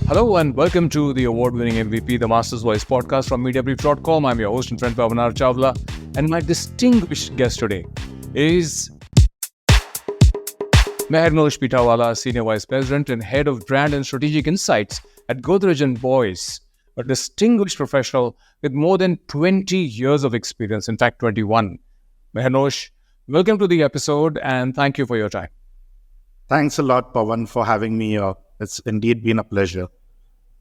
Hello and welcome to the award-winning MVP, the Master's Voice podcast from Mediabrief.com. I'm your host and friend Pavan R Chawla, and my distinguished guest today is Mehernosh Pithawalla, Senior Vice President and Head of Brand and Strategic Insights at Godrej Boyce, a distinguished professional with more than 20 years of experience, in fact 21. Mehernosh, welcome to the episode and thank you for your time. Thanks a lot, Pavan, for having me here. It's indeed been a pleasure.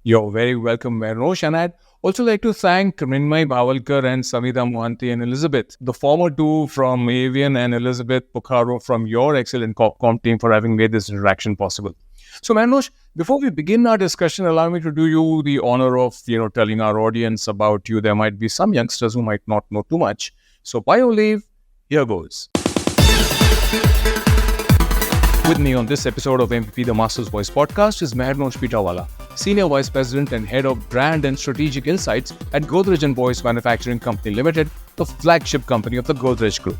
You're very welcome, Mehernosh. And I'd also like to thank Mrinmay Bhavalkar and Samita Mohanty and Elizabeth, the former two from Avian and Elizabeth Pukharo from your excellent CorpCom team for having made this interaction possible. So, Mehernosh, before we begin our discussion, allow me to do you the honor of, telling our audience about you. There might be some youngsters who might not know too much. So, by your leave, here goes. With me on this episode of MVP, the Master's Voice podcast is Mehernosh Pithawalla, Senior Vice President and Head of Brand and Strategic Insights at Godrej Boyce Manufacturing Company Limited, the flagship company of the Godrej Group.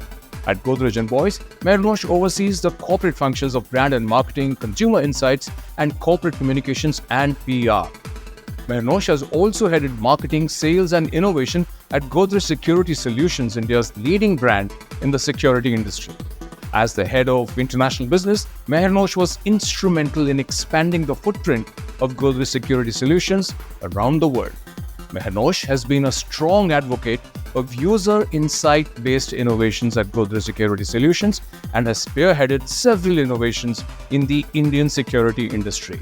At Godrej Boyce, Mehernosh oversees the corporate functions of brand and marketing, consumer insights, and corporate communications and PR. Mehernosh has also headed marketing, sales, and innovation at Godrej Security Solutions, India's leading brand in the security industry. As the head of international business, Mehernosh was instrumental in expanding the footprint of Godrej Security Solutions around the world. Mehernosh has been a strong advocate of user insight-based innovations at Godrej Security Solutions and has spearheaded several innovations in the Indian security industry.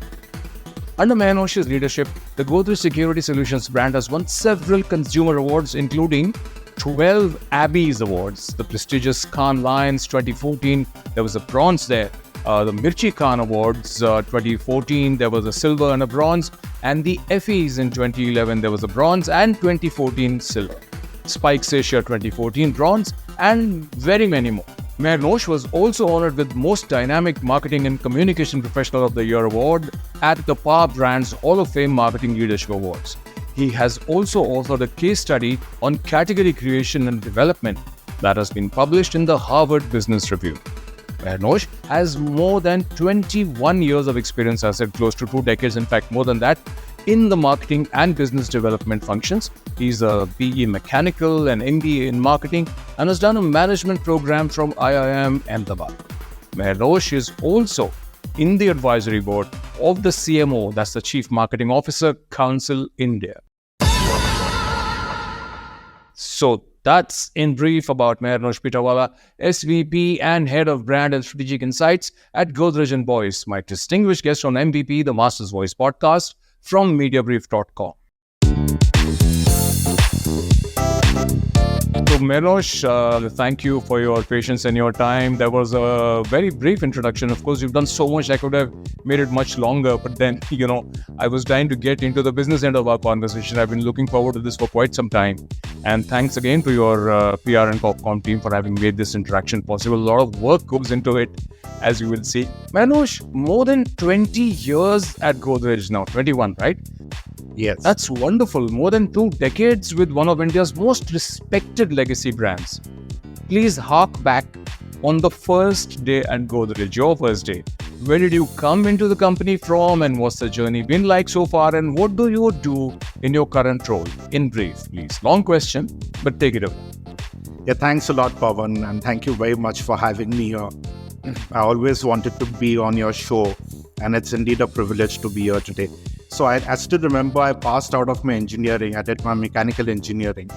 Under Mehernosh's leadership, the Godrej Security Solutions brand has won several consumer awards, including 12 Abbeys Awards, the prestigious Cannes Lions 2014, there was a bronze there. The Mirchi Khan Awards 2014, there was a silver and a bronze. And the Effies in 2011, there was a bronze and 2014 silver. Spikes Asia 2014 bronze and very many more. Mehernosh was also honored with Most Dynamic Marketing and Communication Professional of the Year award at the Power Brands Hall of Fame Marketing Leadership Awards. He has also authored a case study on category creation and development that has been published in the Harvard Business Review. Mehernosh has more than 21 years of experience, I said close to 2 decades, in fact more than that, in the marketing and business development functions. He's a BE Mechanical and MBA in marketing and has done a management program from IIM Ahmedabad. Mehernosh is also in the advisory board of the CMO, that's the Chief Marketing Officer Council India. So that's in brief about Mehernosh Pithawalla, SVP and Head of Brand and Strategic Insights at Godrej Boyce, my distinguished guest on MVP, the Master's Voice podcast from Mediabrief.com. So Mehernosh, thank you for your patience and your time. That was a very brief introduction. Of course, you've done so much, I could have made it much longer. But then, I was trying to get into the business end of our conversation. I've been looking forward to this for quite some time. And thanks again to your PR and CorpCom team for having made this interaction possible. A lot of work goes into it, as you will see. Mehernosh, more than 20 years at Godrej now, 21, right? Yes. That's wonderful. More than 2 decades with one of India's most respected legacy brands. Please hark back on the first day at Godrej, your first day. Where did you come into the company from and what's the journey been like so far and what do you do in your current role? In brief, please. Long question, but take it away. Yeah, thanks a lot, Pavan, and thank you very much for having me here. I always wanted to be on your show and it's indeed a privilege to be here today. So I still remember I passed out of my engineering. I did my mechanical engineering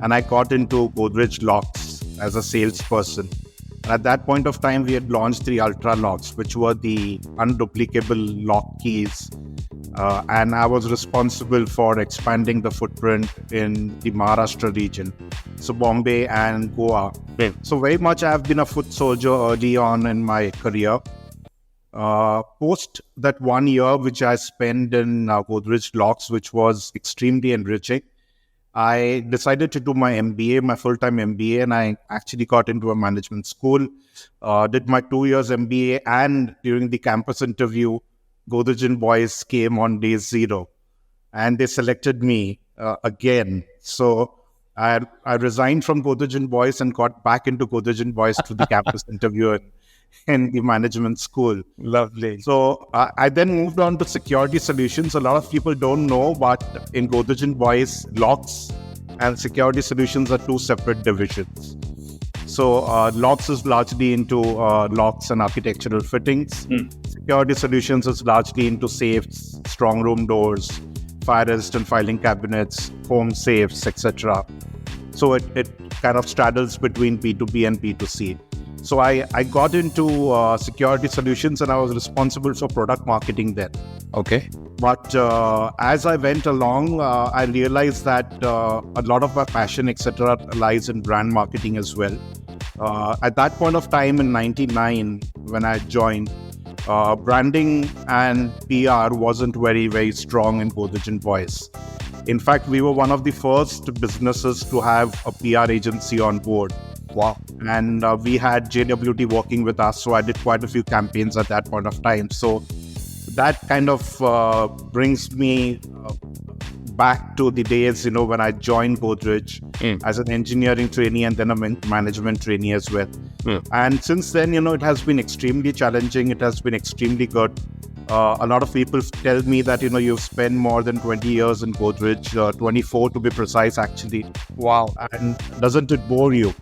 and I got into Godrej Locks as a salesperson. And at that point of time, we had launched the Ultra Locks, which were the unduplicable lock keys. And I was responsible for expanding the footprint in the Maharashtra region, so Bombay and Goa. So very much I have been a foot soldier early on in my career. Post that 1 year which I spent in Godrej Locks, which was extremely enriching, I decided to do my MBA, my full-time MBA, and I actually got into a management school, did my 2 years MBA, and during the campus interview, Godrej Boyce came on day 0, and they selected me again. So I resigned from Godrej Boyce and got back into Godrej Boyce through the campus interview in the management school. Lovely. So I then moved on to security solutions. A lot of people don't know, but in Godrej Boyce, locks and security solutions are two separate divisions. So locks is largely into locks and architectural fittings. Security solutions is largely into safes, strong room doors, fire resistant filing cabinets, home safes, etc. So it kind of straddles between B2B and B2C. So I got into security solutions, and I was responsible for product marketing then. Okay. But as I went along, I realized that a lot of my passion, etc., lies in brand marketing as well. At that point of time in '99, when I joined, branding and PR wasn't very, very strong in Godrej Boyce. In fact, we were one of the first businesses to have a PR agency on board. Wow. And we had JWT working with us, so I did quite a few campaigns at that point of time. So that kind of brings me back to the days, when I joined Godrej as an engineering trainee and then a management trainee as well. And since then, it has been extremely challenging. It has been extremely good. A lot of people tell me that, you've spent more than 20 years in Godrej, 24 to be precise, actually. Wow. And doesn't it bore you?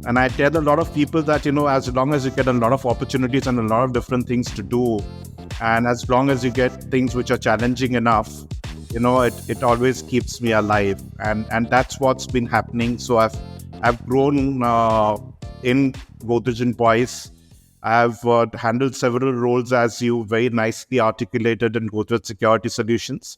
And I tell a lot of people that, as long as you get a lot of opportunities and a lot of different things to do, and as long as you get things which are challenging enough, it always keeps me alive. And that's what's been happening. So I've grown in Godrej Boyce. I've handled several roles, as you very nicely articulated, in Godrej Security Solutions.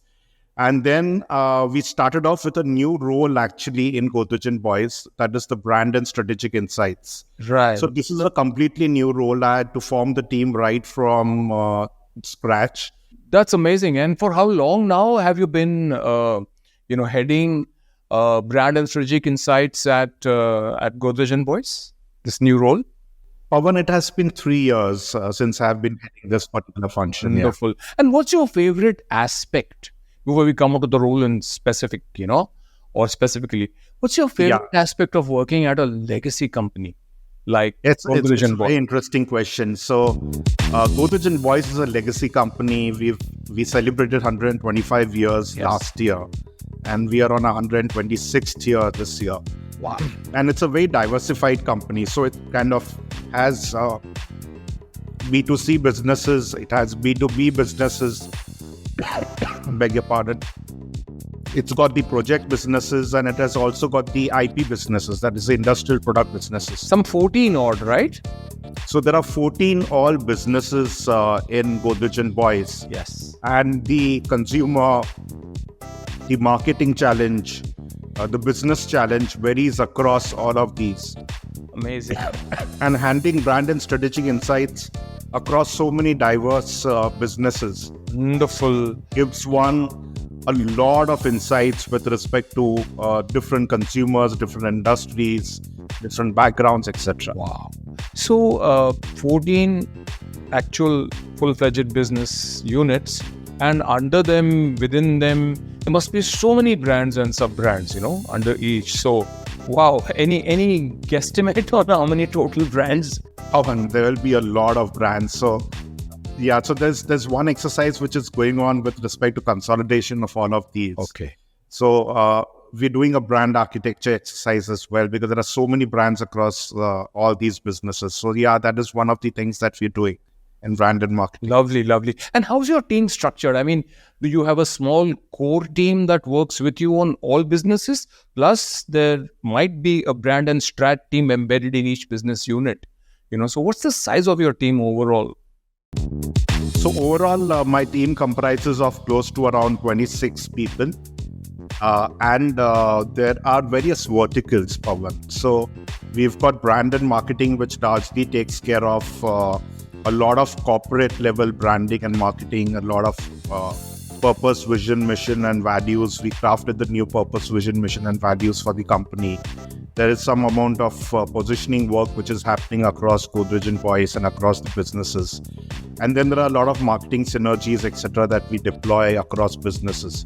And then we started off with a new role actually in Godrej Boyce, that is the brand and strategic insights. Right. So this is a completely new role. I had to form the team right from scratch. That's amazing. And for how long now have you been, heading brand and strategic insights at Godrej Boyce? This new role? Pavan, it has been 3 years since I've been heading this particular function. Wonderful. Yeah. And what's your favorite aspect? Before we come up to the role in specific, or specifically, what's your favorite aspect of working at a legacy company like it's Godrej Boyce? It's a very interesting question. So, Godrej Boyce is a legacy company. We celebrated 125 years last year, and we are on 126th year this year. Wow! And it's a very diversified company. So it kind of has B2C businesses. It has B2B businesses. Beg your pardon. It's got the project businesses, and it has also got the IP businesses, that is the industrial product businesses. Some 14 odd, right? So there are 14 all businesses in Godrej Boyce. Yes. And the consumer, the marketing challenge, the business challenge varies across all of these. Amazing. And handling brand and strategic insights across so many diverse businesses. Wonderful. Gives one a lot of insights with respect to different consumers, different industries, different backgrounds, etc. Wow. So 14 actual full-fledged business units, and under them, within them, there must be so many brands and sub-brands, under each. So, wow. Any guesstimate on how many total brands? There will be a lot of brands. So there's one exercise which is going on with respect to consolidation of all of these. Okay. So we're doing a brand architecture exercise as well, because there are so many brands across all these businesses. So that is one of the things that we're doing in brand and marketing. Lovely. And how's your team structured? I mean, do you have a small core team that works with you on all businesses? Plus, there might be a brand and strat team embedded in each business unit. So what's the size of your team overall? So overall, my team comprises of close to around 26 people. And there are various verticals, Pavan. So we've got brand and marketing, which largely takes care of a lot of corporate level branding and marketing, a lot of purpose, vision, mission, and values. We crafted the new purpose, vision, mission, and values for the company. There is some amount of positioning work which is happening across Godrej Boyce and across the businesses. And then there are a lot of marketing synergies, etc., that we deploy across businesses.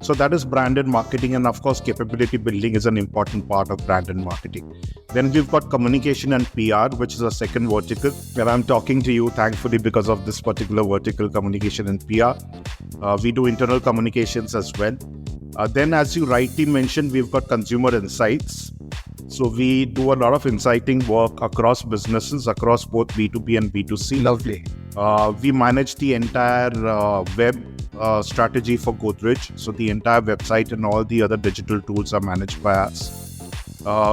So that is brand and marketing, and of course, capability building is an important part of brand and marketing. Then we've got communication and PR, which is a second vertical, where I'm talking to you, thankfully, because of this particular vertical, communication and PR. We do internal communications as well. Then, as you rightly mentioned, we've got consumer insights. So we do a lot of inciting work across businesses, across both B2B and B2C. Lovely. We manage the entire web strategy for Godrej. So the entire website and all the other digital tools are managed by us.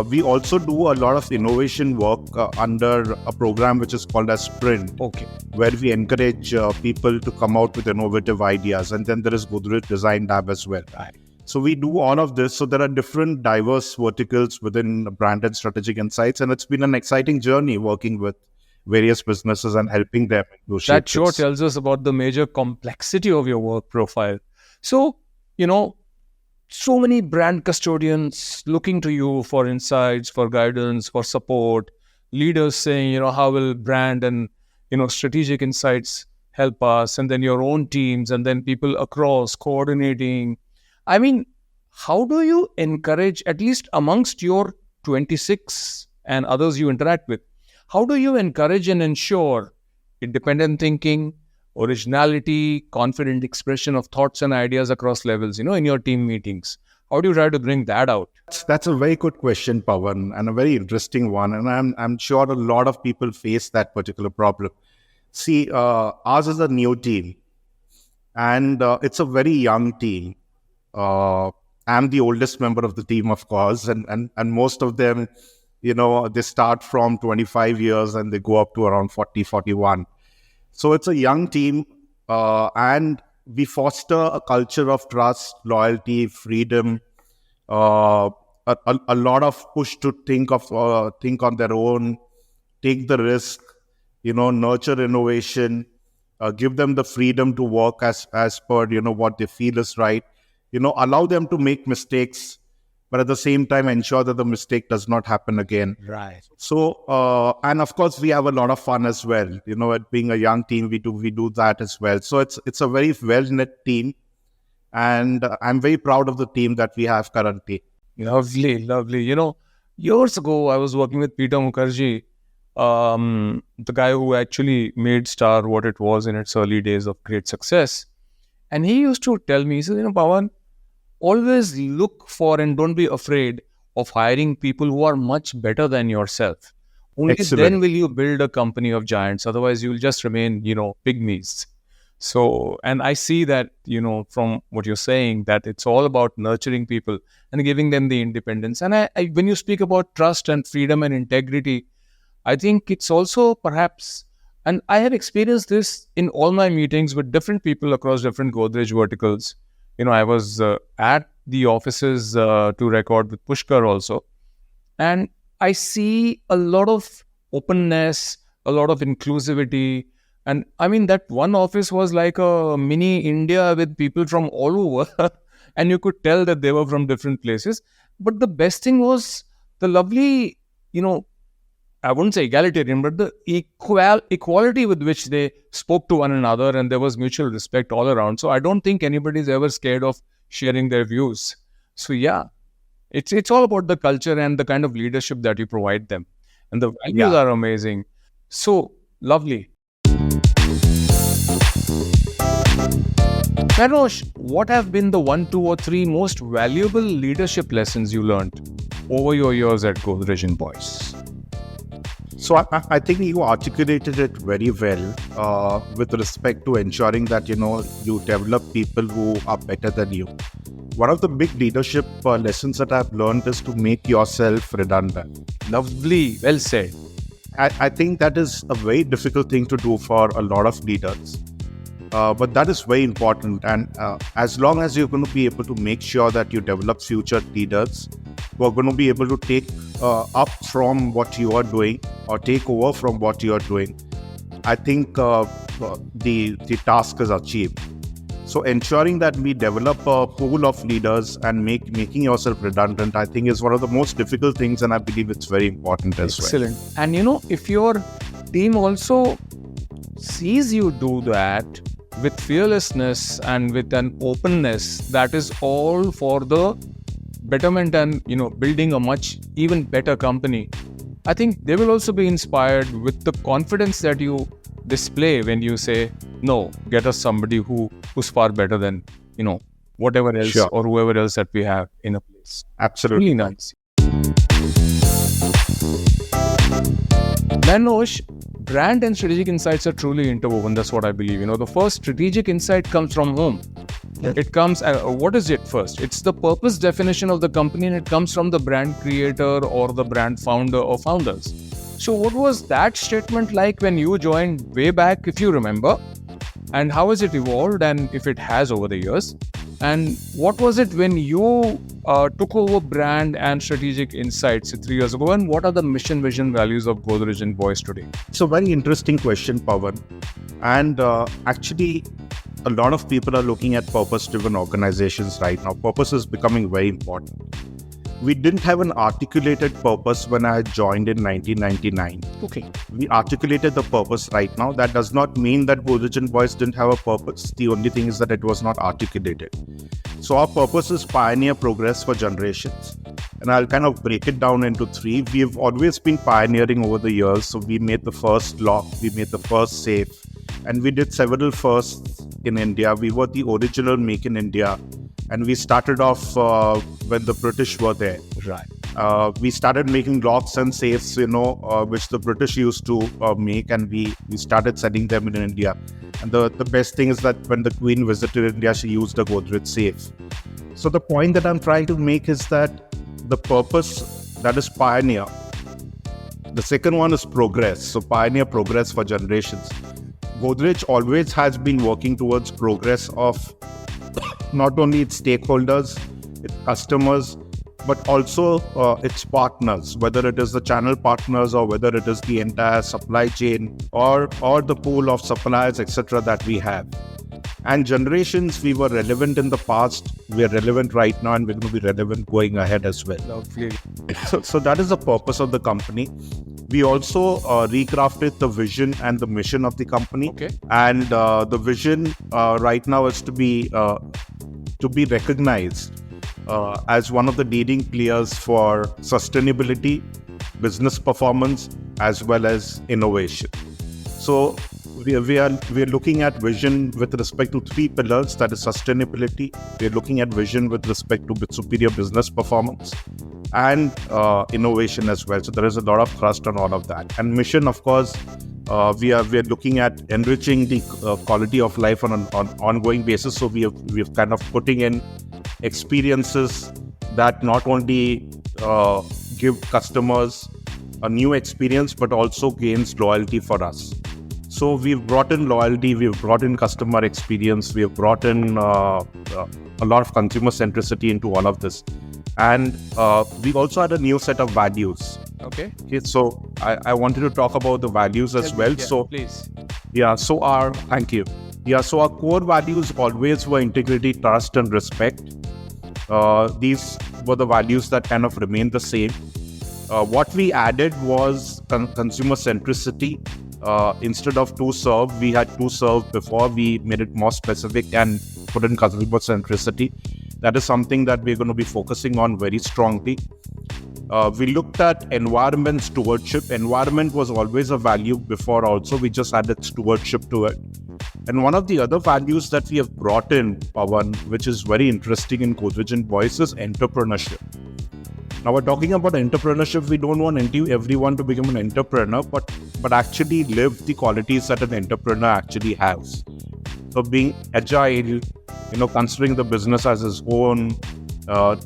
We also do a lot of innovation work under a program which is called as Sprint, where we encourage people to come out with innovative ideas. And then there is Godrej Design Lab as well. So we do all of this. So there are different diverse verticals within brand and strategic insights. And it's been an exciting journey working with various businesses and helping them negotiate. That sure tells us about the major complexity of your work profile. So, so many brand custodians looking to you for insights, for guidance, for support, leaders saying, how will brand and, strategic insights help us, and then your own teams, and then people across coordinating. I mean, how do you encourage, at least amongst your 26 and others you interact with, how do you encourage and ensure independent thinking, originality, confident expression of thoughts and ideas across levels, in your team meetings? How do you try to bring that out? That's a very good question, Pavan, and a very interesting one. And I'm sure a lot of people face that particular problem. See, ours is a new team, and it's a very young team. I'm the oldest member of the team, of course, and most of them, they start from 25 years and they go up to around 40, 41. So it's a young team, and we foster a culture of trust, loyalty, freedom, a lot of push to think on their own, take the risk, nurture innovation, give them the freedom to work as per, what they feel is right. Allow them to make mistakes, but at the same time, ensure that the mistake does not happen again. Right. So, and of course, we have a lot of fun as well. At being a young team, we do that as well. So it's a very well-knit team, and I'm very proud of the team that we have currently. Lovely, lovely. Years ago, I was working with Peter Mukherjee, the guy who actually made Star what it was in its early days of great success. And he used to tell me, he said, Pavan, always look for and don't be afraid of hiring people who are much better than yourself. Only then will you build a company of giants. Otherwise, you'll just remain, pygmies. So, and I see that, from what you're saying, that it's all about nurturing people and giving them the independence. And I when you speak about trust and freedom and integrity, I think it's also perhaps, and I have experienced this in all my meetings with different people across different Godrej verticals. I was at the offices to record with Pushkar also. And I see a lot of openness, a lot of inclusivity. And I mean, that one office was like a mini India with people from all over. And you could tell that they were from different places. But the best thing was the lovely, I wouldn't say egalitarian, but the equality with which they spoke to one another, and there was mutual respect all around. So I don't think anybody's ever scared of sharing their views. So yeah, it's all about the culture and the kind of leadership that you provide them. And the values are amazing. So lovely. Mehernosh, what have been the 1, 2 or 3 most valuable leadership lessons you learned over your years at Godrej Boyce? So I think you articulated it very well with respect to ensuring that, you develop people who are better than you. One of the big leadership lessons that I've learned is to make yourself redundant. Lovely. Well said. I think that is a very difficult thing to do for a lot of leaders. But that is very important. And as long as you're going to be able to make sure that you develop future leaders who are going to be able to take up from what you are doing or take over from what you are doing, I think the task is achieved. So ensuring that we develop a pool of leaders and making yourself redundant, I think is one of the most difficult things, and I believe it's very important as well. Excellent. And if your team also sees you do that, with fearlessness and with an openness that is all for the betterment and building a much even better company. I think they will also be inspired with the confidence that you display when you say, no, get us somebody who's far better than whatever else or whoever else that we have in a place. Absolutely. Really nice. Mehernosh, brand and strategic insights are truly interwoven. That's what I believe. The first strategic insight comes from home. Yes. It comes, what is it first? It's the purpose definition of the company, and it comes from the brand creator or the brand founder or founders. So what was that statement like when you joined way back, if you remember? And how has it evolved, and if it has over the years? And what was it when you took over brand and strategic insights 3 years ago? And what are the mission, vision, values of Godrej Boyce today? It's a very interesting question, Pavan. And actually, a lot of people are looking at purpose-driven organizations right now. Purpose is becoming very important. We didn't have an articulated purpose when I joined in 1999. Okay. We articulated the purpose right now. That does not mean that Godrej Boyce didn't have a purpose. The only thing is that it was not articulated. So our purpose is pioneer progress for generations. And I'll kind of break it down into three. We've always been pioneering over the years. So we made the first lock, we made the first safe, and we did several firsts in India. We were the original Make in India. And we started off when the British were there. Right. We started making locks and safes, which the British used to make, and we started selling them in India. And the best thing is that when the Queen visited India, she used a Godrej safe. So the point that I'm trying to make is that the purpose, that is pioneer. The second one is progress. So pioneer progress for generations. Godrej always has been working towards progress of not only its stakeholders, its customers, but also its partners, whether it is the channel partners or whether it is the entire supply chain or the pool of suppliers, etc. that we have. And generations, we were relevant in the past, we are relevant right now, and we're going to be relevant going ahead as well. Lovely. So that is the purpose of the company. We also recrafted the vision and the mission of the company. Okay. And the vision right now is to be recognized as one of the leading players for sustainability, business performance, as well as innovation. So we are looking at vision with respect to three pillars, that is sustainability. We are looking at vision with respect to superior business performance and innovation as well. So there is a lot of thrust on all of that. And mission, of course, we are looking at enriching the quality of life on an ongoing basis. So we have kind of putting in experiences that not only give customers a new experience, but also gains loyalty for us. So we've brought in loyalty, we've brought in customer experience, we've brought in a lot of consumer centricity into all of this. And we've also had a new set of values. Okay. So I wanted to talk about the values as well. Yeah, so please. Yeah, so thank you. Yeah, so our core values always were integrity, trust, and respect. These were the values that kind of remained the same. What we added was consumer centricity. Instead of to serve, we had to serve before. We made it more specific and put in customer centricity. That is something that we're going to be focusing on very strongly. We looked at environment stewardship. Environment was always a value before also. We just added stewardship to it. And one of the other values that we have brought in, Pavan, which is very interesting in Godrej Boyce, is entrepreneurship. Now we're talking about entrepreneurship. We don't want everyone to become an entrepreneur, but actually live the qualities that an entrepreneur actually has. So being agile, considering the business as his own,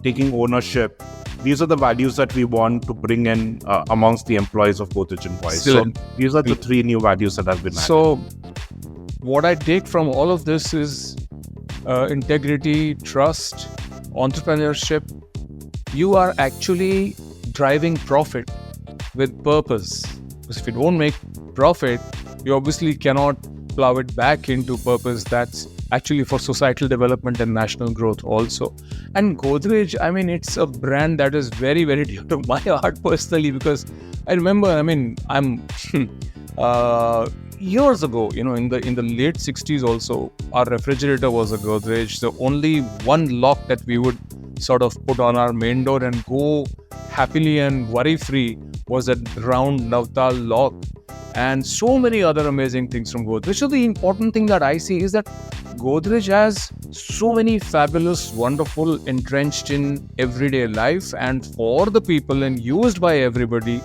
taking ownership. These are the values that we want to bring in amongst the employees of Godrej Boyce. So these are the three new values that have been added. So what I take from all of this is integrity, trust, entrepreneurship. You are actually driving profit with purpose. Because if you don't make profit, you obviously cannot plow it back into purpose that's actually for societal development and national growth also. And Godrej, it's a brand that is very, very dear to my heart personally, because I remember, I'm years ago, in the late 60s also, our refrigerator was a Godrej. The only one lock that we would sort of put on our main door and go happily and worry-free was that round Navtal lock, and so many other amazing things from Godrej. So the important thing that I see is that Godrej has so many fabulous, wonderful, entrenched in everyday life and for the people and used by everybody,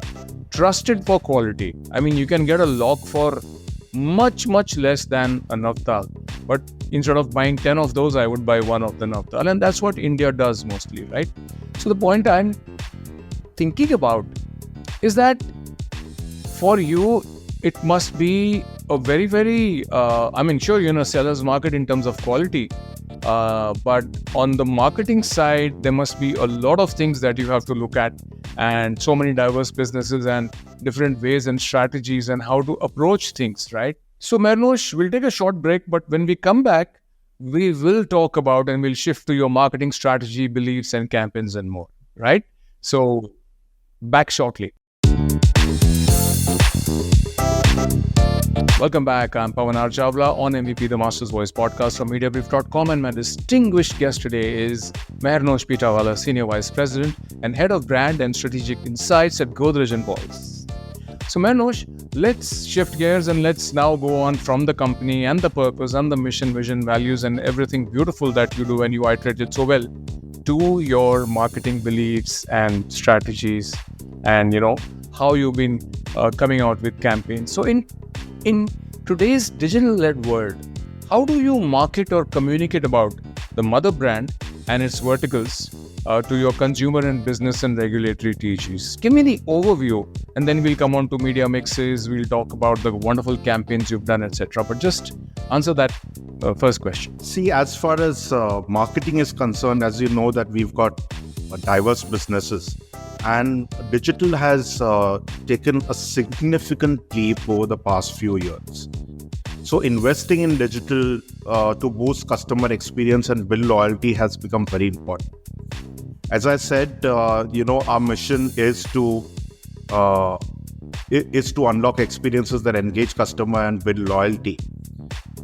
trusted for quality. I mean, you can get a lock for much, much less than a Navtal. But instead of buying 10 of those, I would buy one of the Navtal. And that's what India does mostly, right? So the point I'm thinking about is that for you, it must be a very, very, sure, sellers market in terms of quality. But on the marketing side, there must be a lot of things that you have to look at, and so many diverse businesses and different ways and strategies and how to approach things, right? So Mehernosh, we'll take a short break, but when we come back, we will talk about and we'll shift to your marketing strategy, beliefs and campaigns and more, right? So back shortly. Welcome back. I'm Pavan R Chawla on MVP The Master's Voice podcast from Mediabrief.com, and my distinguished guest today is Mehernosh Pithawalla, Senior Vice President and Head of Brand and Strategic Insights at Godrej Boyce. So Mehernosh, let's shift gears and let's now go on from the company and the purpose and the mission, vision, values and everything beautiful that you do and you iterated so well to your marketing beliefs and strategies and, how you've been coming out with campaigns. So in today's digital-led world, how do you market or communicate about the mother brand and its verticals to your consumer and business and regulatory TGs? Give me the overview, and then we'll come on to media mixes, we'll talk about the wonderful campaigns you've done, etc. But just answer that first question. See, as far as marketing is concerned, as you know that we've got diverse businesses, and digital has taken a significant leap over the past few years. So investing in digital to boost customer experience and build loyalty has become very important. As I said, our mission is to unlock experiences that engage customer and build loyalty.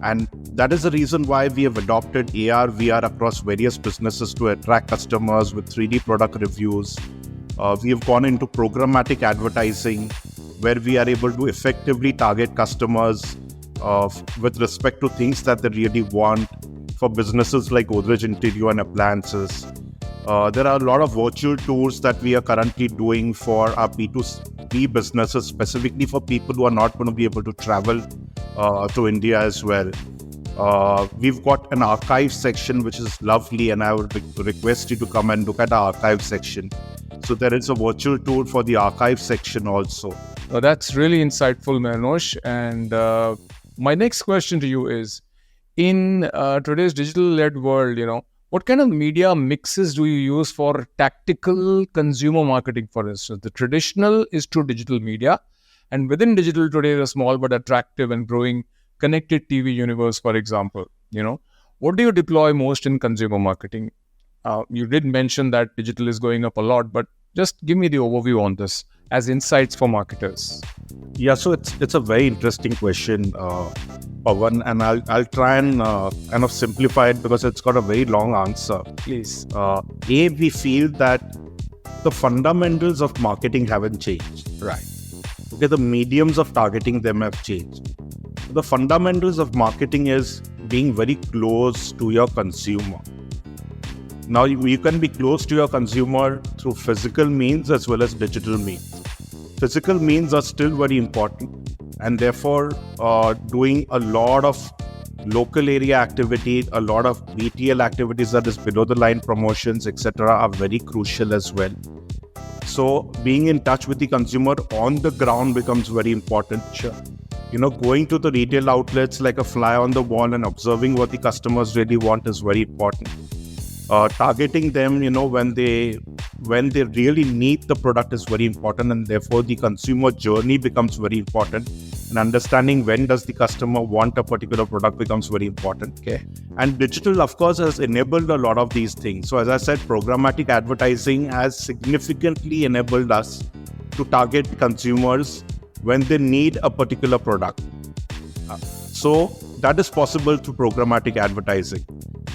And that is the reason why we have adopted AR, VR across various businesses to attract customers with 3D product reviews. We have gone into programmatic advertising, where we are able to effectively target customers with respect to things that they really want for businesses like Godrej Interior and Appliances. There are a lot of virtual tours that we are currently doing for our B2B businesses, specifically for people who are not going to be able to travel to India as well. We've got an archive section, which is lovely, and I would request you to come and look at our archive section. So there is a virtual tour for the archive section also. That's really insightful, Mehernosh. And my next question to you is, in today's digital-led world, what kind of media mixes do you use for tactical consumer marketing, for instance? The traditional is to digital media, and within digital today, the small but attractive and growing connected TV universe, for example. What do you deploy most in consumer marketing? You did mention that digital is going up a lot, but just give me the overview on this as insights for marketers. Yeah, so it's a very interesting question, Pavan, and I'll try and kind of simplify it because it's got a very long answer. Please. We feel that the fundamentals of marketing haven't changed. Right. Okay, the mediums of targeting them have changed. The fundamentals of marketing is being very close to your consumer. Now, you can be close to your consumer through physical means as well as digital means. Physical means are still very important, and therefore doing a lot of local area activity, a lot of BTL activities, that is below the line promotions, etc., are very crucial as well. So being in touch with the consumer on the ground becomes very important. Sure. Going to the retail outlets like a fly on the wall and observing what the customers really want is very important. Targeting them, when they really need the product is very important, and therefore the consumer journey becomes very important. And understanding when does the customer want a particular product becomes very important. Okay. And digital, of course, has enabled a lot of these things. So as I said, programmatic advertising has significantly enabled us to target consumers when they need a particular product. So that is possible through programmatic advertising.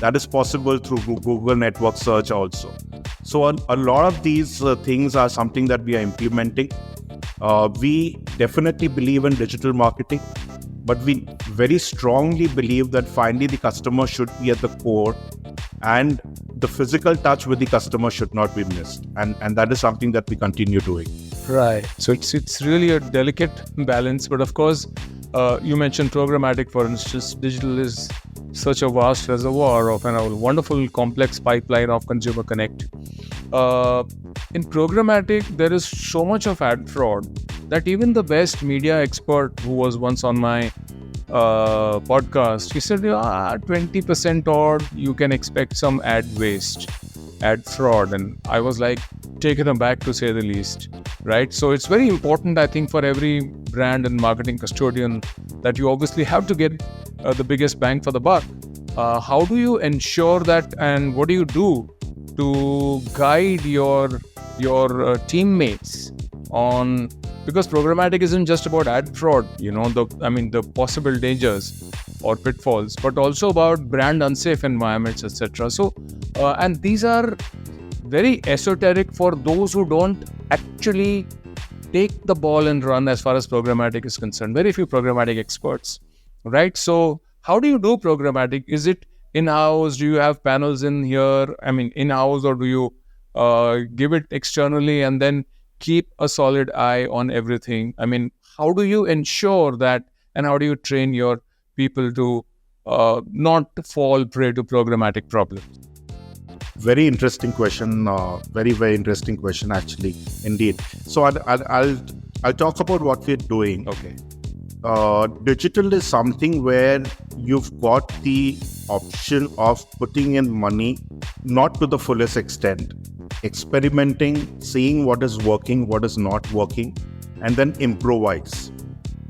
That is possible through Google network search also. So a lot of these things are something that we are implementing. We definitely believe in digital marketing, but we very strongly believe that finally the customer should be at the core, and the physical touch with the customer should not be missed. And that is something that we continue doing. Right. So it's really a delicate balance. But of course, you mentioned programmatic, for instance. Digital is such a vast reservoir of a wonderful complex pipeline of consumer connect. In programmatic, there is so much of ad fraud that even the best media expert who was once on my podcast, he said, 20% odd, you can expect some ad waste, ad fraud. And I was like taken aback, to say the least, right? So it's very important, I think, for every brand and marketing custodian that you obviously have to get the biggest bang for the buck. How do you ensure that, and what do you do to guide your teammates on, because programmatic isn't just about ad fraud, the possible dangers or pitfalls, but also about brand unsafe environments, etc. So, and these are very esoteric for those who don't actually take the ball and run as far as programmatic is concerned. Very few programmatic experts, right? So, how do you do programmatic? Is it in-house? Do you have panels in here? In-house, or do you give it externally and then keep a solid eye on everything? How do you ensure that, and how do you train your people to not fall prey to programmatic problems? Very interesting question. Very, very interesting question, actually, indeed. So I'll talk about what we're doing. Okay. Digital is something where you've got the option of putting in money, not to the fullest extent, experimenting, seeing what is working, what is not working, and then improvise.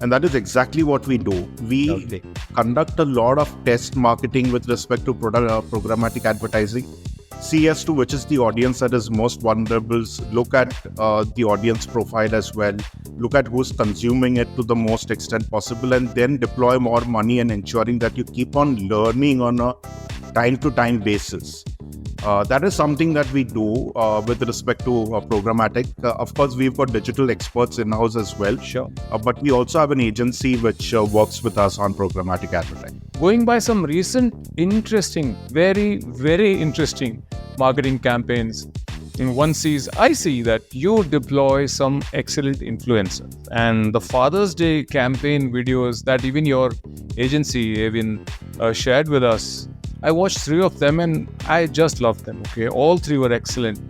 And that is exactly what we do. We conduct a lot of test marketing with respect to programmatic advertising. See as to which is the audience that is most vulnerable, look at the audience profile as well, look at who's consuming it to the most extent possible, and then deploy more money and ensuring that you keep on learning on a time-to-time basis. That is something that we do with respect to programmatic. Of course, we've got digital experts in-house as well. Sure. But we also have an agency which works with us on programmatic advertising. Going by some recent interesting, very, very interesting marketing campaigns, I see that you deploy some excellent influencers. And the Father's Day campaign videos that even your agency even shared with us, I watched 3 of them and I just loved them. Okay, all 3 were excellent.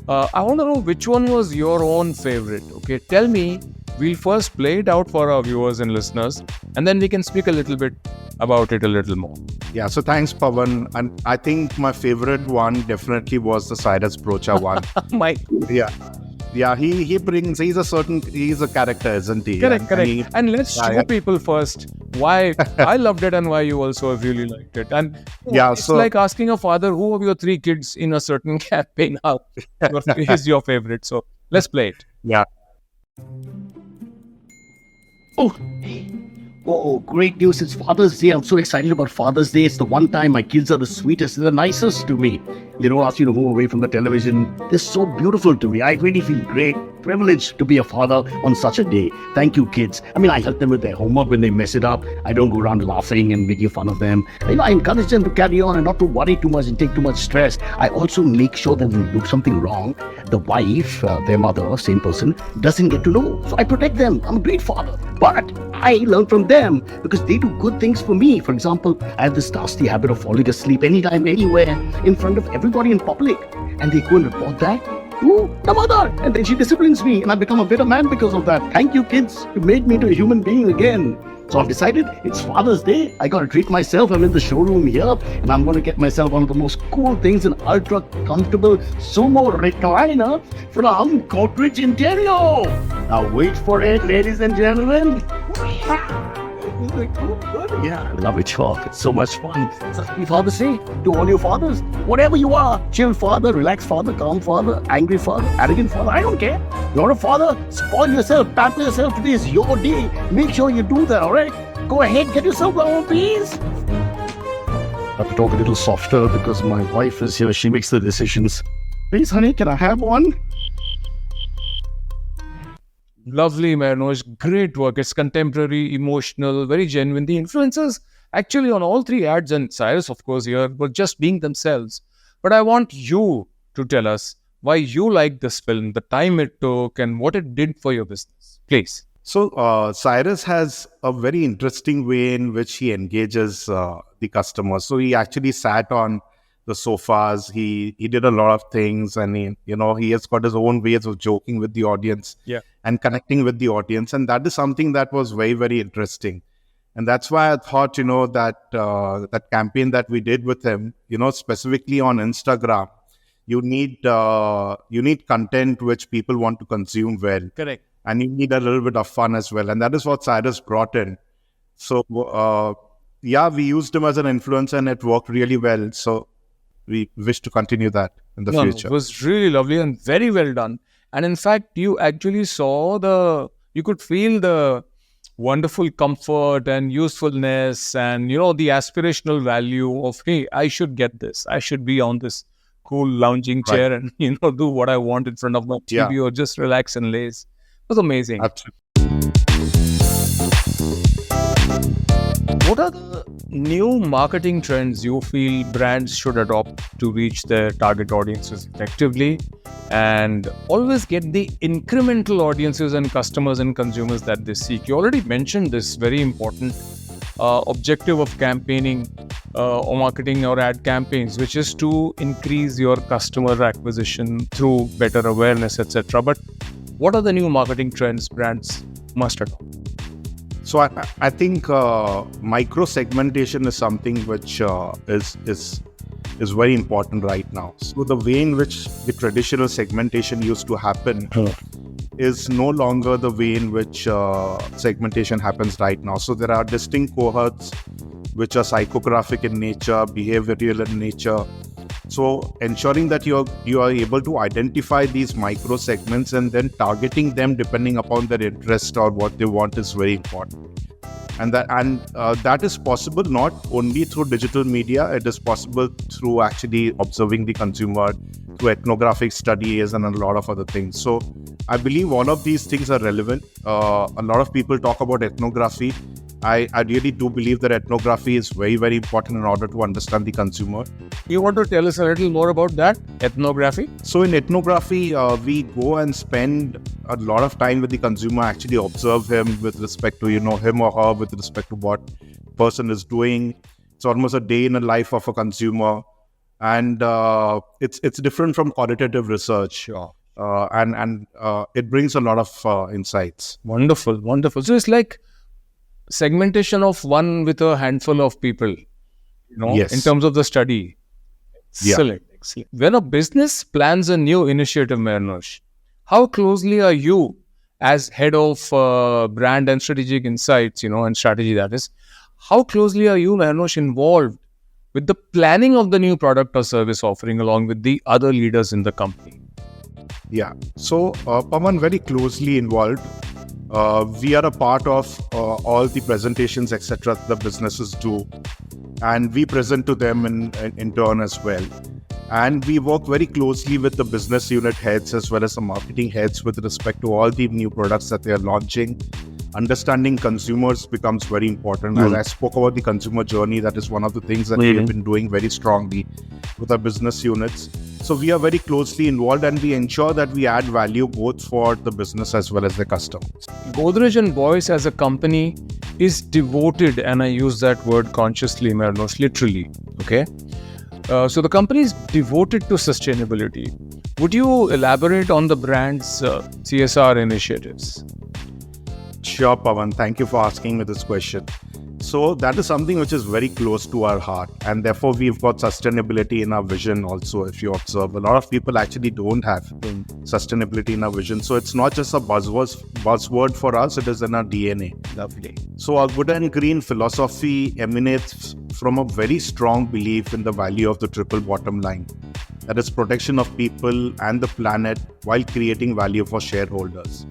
I want to know which one was your own favorite. Okay, tell me. We'll first play it out for our viewers and listeners, and then we can speak a little bit about it a little more. Yeah, so thanks, Pavan. And I think my favorite one definitely was the Cyrus brocha one. Yeah, he's a character, isn't he? Correct. And let's show people first why I loved it and why you also really liked it. And it's like asking a father, who of your 3 kids in a certain campaign is your favorite? So let's play it. Yeah. Oh, great news. It's Father's Day. I'm so excited about Father's Day. It's the one time my kids are the sweetest. They're the nicest to me. They don't ask you to move away from the television. They're so beautiful to me. I really feel great, privileged to be a father on such a day. Thank you, kids. I help them with their homework when they mess it up. I don't go around laughing and making fun of them. I encourage them to carry on and not to worry too much and take too much stress. I also make sure that when they do something wrong, the wife, their mother, same person, doesn't get to know. So I protect them. I'm a great father. But I learn from them because they do good things for me. For example, I have this nasty habit of falling asleep anytime, anywhere, in front of everybody in public. And they go and report that to the mother. And then she disciplines me and I become a better man because of that. Thank you, kids. You made me into a human being again. So I've decided it's Father's Day. I gotta treat myself. I'm in the showroom here and I'm gonna get myself one of the most cool things, an ultra comfortable sumo recliner from Godrej Interior. Now wait for it, ladies and gentlemen. Yeah, I love it, Chalk. It's so much fun. So happy Father's Day to all your fathers. Whatever you are, chill father, relaxed father, calm father, angry father, arrogant father, I don't care. You're a father, spoil yourself, pamper yourself. Today is your day. Make sure you do that, alright? Go ahead, get yourself one, please. I have to talk a little softer because my wife is here. She makes the decisions. Please, honey, can I have one? Lovely, Mehernosh. Great work. It's contemporary, emotional, very genuine. The influencers actually on all three ads, and Cyrus, of course, here, were just being themselves. But I want you to tell us why you like this film, the time it took, and what it did for your business. Please. So Cyrus has a very interesting way in which he engages the customer. So he actually sat on the sofas. He did a lot of things, and he has got his own ways of joking with the audience and connecting with the audience. And that is something that was very, very interesting. And that's why I thought, that campaign that we did with him, specifically on Instagram, you need content which people want to consume well. Correct. And you need a little bit of fun as well. And that is what Cyrus brought in. So, we used him as an influencer and it worked really well. So we wish to continue that in the future. It was really lovely and very well done. And in fact, you actually you could feel the wonderful comfort and usefulness and, the aspirational value of, hey, I should get this. I should be on this cool lounging chair and, do what I want in front of my TV or just relax and laze. It was amazing. Absolutely. What are the new marketing trends you feel brands should adopt to reach their target audiences effectively and always get the incremental audiences and customers and consumers that they seek? You already mentioned this very important objective of campaigning or marketing or ad campaigns, which is to increase your customer acquisition through better awareness, etc. But what are the new marketing trends brands must adopt? So I think micro segmentation is something which is very important right now. So the way in which the traditional segmentation used to happen is no longer the way in which segmentation happens right now. So there are distinct cohorts which are psychographic in nature, behavioral in nature. So ensuring that you are able to identify these micro segments and then targeting them depending upon their interest or what they want is very important. And that is possible not only through digital media, it is possible through actually observing the consumer, through ethnographic studies and a lot of other things. So I believe all of these things are relevant. A lot of people talk about ethnography. I really do believe that ethnography is very, very important in order to understand the consumer. You want to tell us a little more about that, ethnography? So in ethnography, we go and spend a lot of time with the consumer, actually observe him with respect to, him or her, with respect to what person is doing. It's almost a day in the life of a consumer. And it's different from qualitative research. Sure. And it brings a lot of insights. Wonderful. So it's like segmentation of one with a handful of people, Yes. in terms of the study. Excellent. When a business plans a new initiative, Mehernosh, how closely are you as head of brand and strategic insights, and strategy that is, how closely are you, Mehernosh, involved with the planning of the new product or service offering along with the other leaders in the company? Yeah. So, Pavan, very closely involved. We are a part of all the presentations, etc. the businesses do, and we present to them in turn as well. And we work very closely with the business unit heads as well as the marketing heads with respect to all the new products that they are launching. Understanding consumers becomes very important. As I spoke about the consumer journey, that is one of the things that we have been doing very strongly with our business units. So we are very closely involved and we ensure that we add value both for the business as well as the customers. Godrej Boyce as a company is devoted, and I use that word consciously, Mehernosh, literally. Okay. So the company is devoted to sustainability. Would you elaborate on the brand's CSR initiatives? Sure, Pavan. Thank you for asking me this question. So that is something which is very close to our heart, and therefore we've got sustainability in our vision also. If you observe, a lot of people actually don't have sustainability in our vision. So it's not just a buzzword for us, it is in our DNA. Lovely. So our good and green philosophy emanates from a very strong belief in the value of the triple bottom line. That is protection of people and the planet while creating value for shareholders.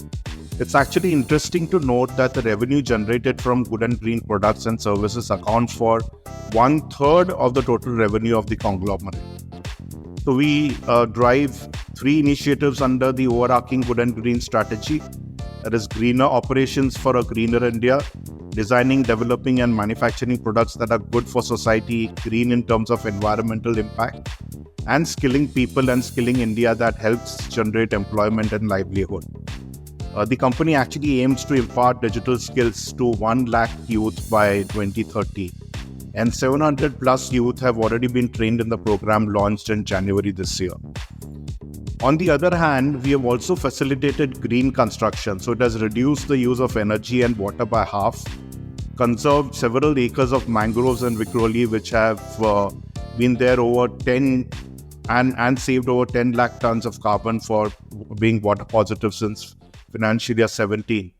It's actually interesting to note that the revenue generated from good and green products and services account for 1/3 of the total revenue of the conglomerate. So we drive 3 initiatives under the overarching good and green strategy. That is greener operations for a greener India, designing, developing and manufacturing products that are good for society, green in terms of environmental impact, and skilling people and skilling India that helps generate employment and livelihood. The company actually aims to impart digital skills to 1 lakh youth by 2030. And 700 plus youth have already been trained in the program launched in January this year. On the other hand, we have also facilitated green construction. So it has reduced the use of energy and water by half, conserved several acres of mangroves and Vikhroli, which have been there over 10 and saved over 10 lakh tons of carbon for being water positive since financial year 17.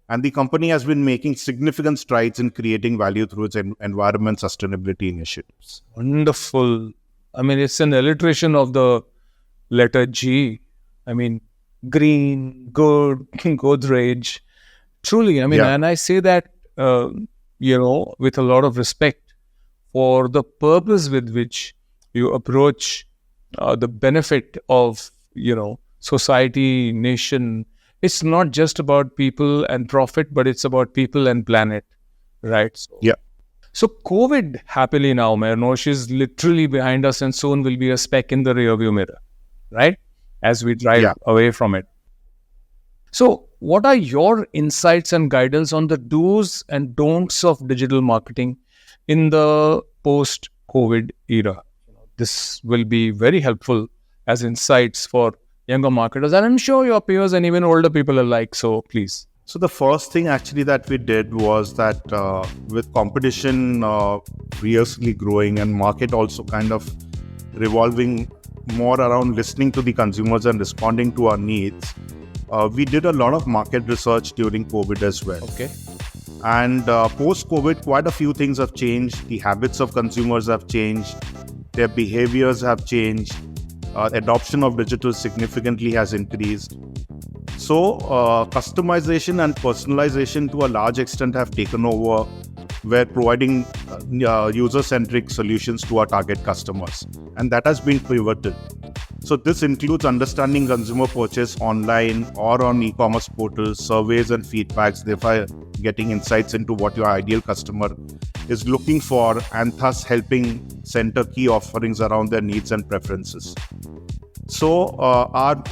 And the company has been making significant strides in creating value through its environment sustainability initiatives. Wonderful. I mean, it's an alliteration of the letter G. I mean, green, good, Godrej. Truly, I mean, and I say that, with a lot of respect for the purpose with which you approach the benefit of, society, nation. It's not just about people and profit, but it's about people and planet, right? So COVID, happily now, Mehernosh, is literally behind us and soon will be a speck in the rearview mirror, right? As we drive away from it. So what are your insights and guidance on the do's and don'ts of digital marketing in the post-COVID era? This will be very helpful as insights for younger marketers, and I'm sure your peers and even older people alike. So please. So the first thing actually that we did was that with competition fiercely growing and market also kind of revolving more around listening to the consumers and responding to our needs, we did a lot of market research during COVID as well. Okay. And post-COVID, quite a few things have changed. The habits of consumers have changed. Their behaviors have changed. Adoption of digital significantly has increased. So customization and personalization to a large extent have taken over. We're providing user-centric solutions to our target customers, and that has been pivotal. So this includes understanding consumer purchase online or on e-commerce portals, surveys and feedbacks, thereby getting insights into what your ideal customer is looking for, and thus helping center key offerings around their needs and preferences. So our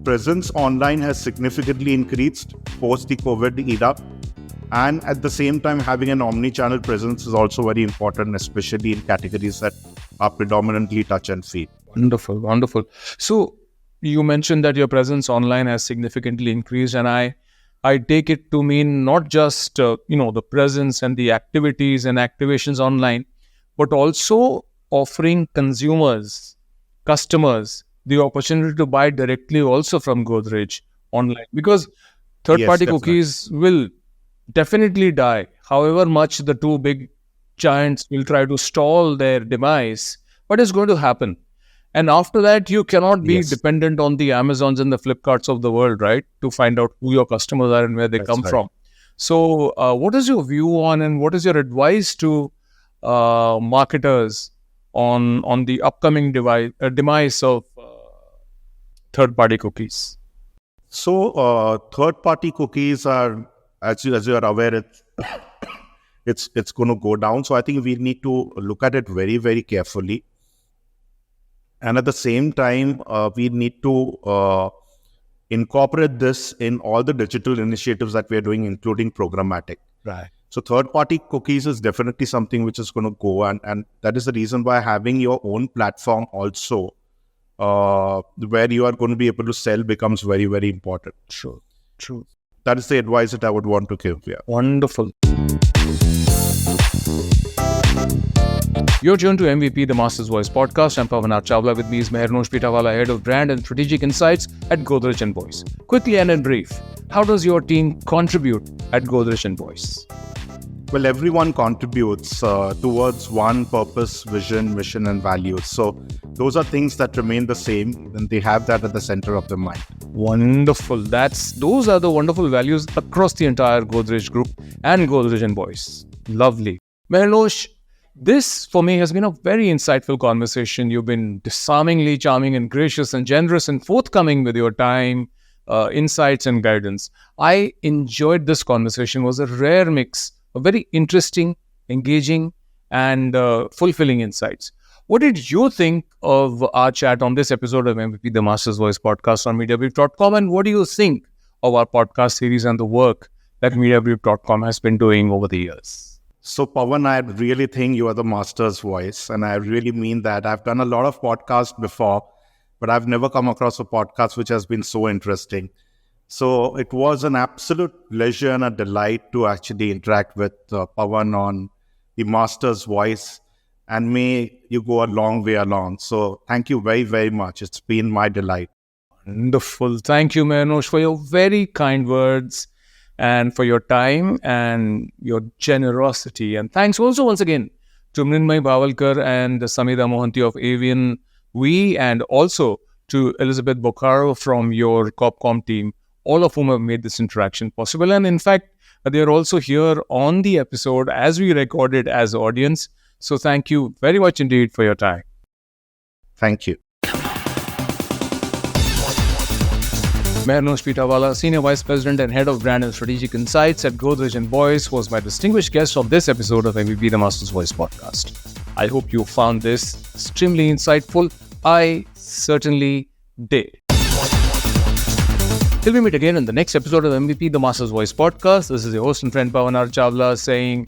presence online has significantly increased post the COVID era, and at the same time having an omni-channel presence is also very important, especially in categories that are predominantly touch and feel. Wonderful. So you mentioned that your presence online has significantly increased, and I take it to mean not just the presence and the activities and activations online, but also offering customers, the opportunity to buy directly also from Godrej online, because third-party cookies will definitely die. However much the two big giants will try to stall their demise, but it's going to happen. And after that, you cannot be dependent on the Amazons and the Flipkarts of the world, right? To find out who your customers are and where they come from. So what is your view on, and what is your advice to marketers on the upcoming demise of third-party cookies? So third-party cookies are, as you are aware, it's going to go down. So I think we need to look at it very, very carefully. And at the same time, we need to incorporate this in all the digital initiatives that we are doing, including programmatic. Right. So third-party cookies is definitely something which is going to go. And that is the reason why having your own platform also, where you are going to be able to sell, becomes very, very important. True. That is the advice that I would want to give. Yeah. Wonderful. You're tuned to MVP, the Master's Voice podcast. I'm Pavan R Chawla. With me is Mehernosh Pithawalla, Head of Brand and Strategic Insights at Godrej Boyce. Quickly and in brief, how does your team contribute at Godrej Boyce? Well, everyone contributes towards one purpose, vision, mission, and values. So those are things that remain the same, and they have that at the center of their mind. Wonderful. Those are the wonderful values across the entire Godrej Group and Godrej Boyce. Lovely. Mehernosh, this for me has been a very insightful conversation. You've been disarmingly charming and gracious and generous and forthcoming with your time, insights and guidance. I enjoyed this conversation. It was a rare mix of very interesting, engaging and fulfilling insights. What did you think of our chat on this episode of MVP, the Master's Voice podcast on Mediabrief.com? And what do you think of our podcast series and the work that Mediabrief.com has been doing over the years? So, Pavan, I really think you are the master's voice, and I really mean that. I've done a lot of podcasts before, but I've never come across a podcast which has been so interesting. So it was an absolute pleasure and a delight to actually interact with Pavan on the master's voice, and may you go a long way along. So thank you very, very much. It's been my delight. Wonderful. Thank you, Mehernosh, for your very kind words and for your time and your generosity. And thanks also once again to Mrinmay Bhavalkar and Samida Mohanty of Avian We, and also to Elizabeth Boccaro from your Copcom team, all of whom have made this interaction possible. And in fact, they are also here on the episode as we recorded as audience. So thank you very much indeed for your time. Thank you. Mehernosh Pithawalla, Senior Vice President and Head of Brand and Strategic Insights at Godrej Boyce, was my distinguished guest on this episode of MVP, the Master's Voice podcast. I hope you found this extremely insightful. I certainly did. Till we meet again in the next episode of MVP, the Master's Voice podcast, this is your host and friend Pavan R Chawla saying,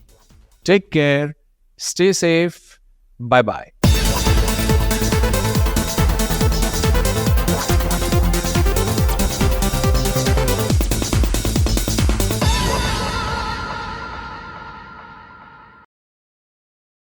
take care, stay safe, bye-bye.